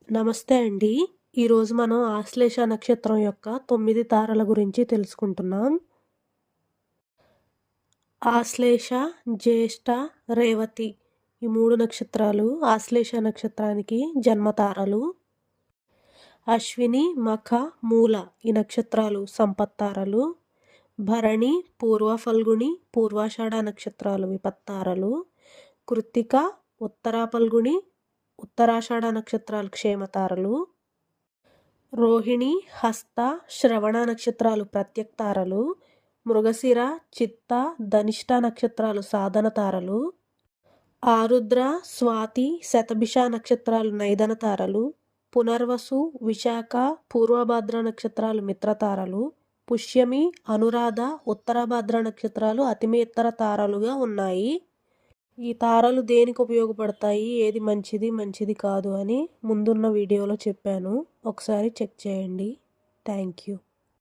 నమస్తే అండి. ఈరోజు మనం ఆశ్లేష నక్షత్రం యొక్క 9 తారల గురించి తెలుసుకుంటున్నాం. ఆశ్లేష, జ్యేష్ఠ, రేవతి ఈ 3 నక్షత్రాలు ఆశ్లేష నక్షత్రానికి జన్మతారలు. అశ్విని, మఖ, మూల ఈ నక్షత్రాలు సంపత్తారలు. భరణి, పూర్వ ఫల్గుణి, పూర్వాషాఢ నక్షత్రాలు విపత్తారలు. కృత్తిక, ఉత్తరా ఫల్గుణి, ఉత్తరాషాఢ నక్షత్రాలు క్షేమతారలు. రోహిణి, హస్త, శ్రవణ నక్షత్రాలు ప్రత్యక్తారలు. మృగశిర, చిత్త, ధనిష్ట నక్షత్రాలు సాధన తారలు. ఆరుద్ర, స్వాతి, శతభిష నక్షత్రాలు నైదన తారలు. పునర్వసు, విశాఖ, పూర్వభద్ర నక్షత్రాలు మిత్రతారలు. పుష్యమి, అనురాధ, ఉత్తరభద్ర నక్షత్రాలు అతిమిత్తర తారలుగా ఉన్నాయి. ఈ తారలు దేనికి ఉపయోగపడతాయి, ఏది మంచిది కాదు అని ముందున్న వీడియోలో చెప్పాను. ఒకసారి చెక్ చేయండి. Thank you.